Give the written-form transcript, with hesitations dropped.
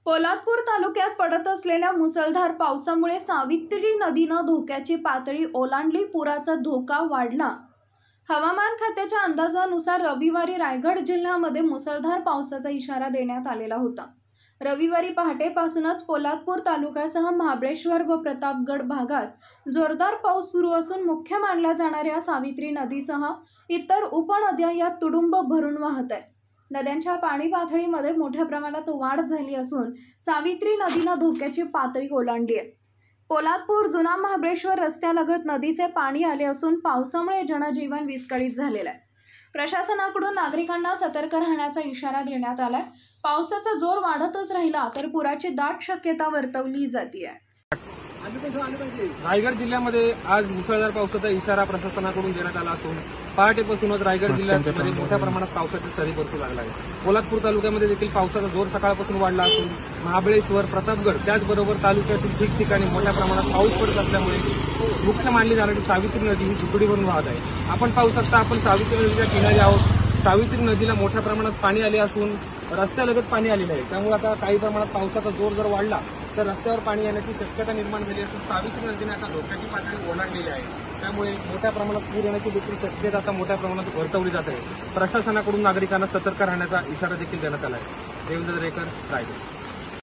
पोलादपूर तालुक्यात पडत असलेल्या मुसळधार पावसामुळे सावित्री नदीनं धोक्याची पातळी ओलांडली. पुराचा धोका वाढला. हवामान खात्याच्या अंदाजानुसार रविवारी रायगड जिल्ह्यामध्ये मुसळधार पावसाचा इशारा देण्यात आलेला होता. रविवारी पहाटेपासूनच पोलादपूर तालुक्यासह महाबळेश्वर व प्रतापगड भागात जोरदार पाऊस सुरू असून मुख्य मानल्या जाणाऱ्या सावित्री नदीसह इतर उपनद्या यात तुडुंब भरून वाहत आहेत. नद्यांच्या पाणी पातळीमध्ये मोठ्या प्रमाणात वाढ झाली असून सावित्री नदीनं धोक्याची पातळी ओलांडली आहे. पोलादपूर जुना महाबळेश्वर रस्त्यालगत नदीचे पाणी आले असून पावसामुळे जनजीवन विस्कळीत झालेलं आहे. प्रशासनाकडून नागरिकांना सतर्क राहण्याचा इशारा देण्यात आलाय. पावसाचा जोर वाढतच राहिला तर पुराची दाट शक्यता वर्तवली जाते. रायगड जिल्ह्यामध्ये आज मुसळधार पावसाचा इशारा प्रशासनाकडून देण्यात आला असून पहाटेपासूनच रायगड जिल्ह्यामध्ये मोठ्या प्रमाणात पावसाची सरी बरसू लागला आहे. पोलादपूर तालुक्यामध्ये देखील पावसाचा जोर सकाळपासून वाढला असून महाबळेश्वर, प्रतापगड त्याचबरोबर तालुक्यातील ठिकठिकाणी मोठ्या प्रमाणात पाऊस पडत असल्यामुळे मुख्य मानली जाणारी सावित्री नदी ही दुथडी भरून वाहत आहे. आपण पाहू शकता, आपण सावित्री नदीच्या किनारी आहोत. सावित्री नदीला मोठ्या प्रमाणात पाणी आले असून रस्त्यालगत पाणी आलेलं आहे. त्यामुळे आता काही प्रमाणात पावसाचा जोर जर वाढला तर रस्त्यावर पाणी येण्याची शक्यता निर्माण झाली असून सावित्री नदीने आता धोक्याची पातळी ओलांडलेली आहे. त्यामुळे मोठ्या प्रमाणात पूर येण्याची देखील शक्यता आता मोठ्या प्रमाणात वर्तवली जात आहे. प्रशासनाकडून नागरिकांना सतर्क राहण्याचा इशारा देखील देण्यात आला आहे. देवेंद्र दरेकर, रायगड.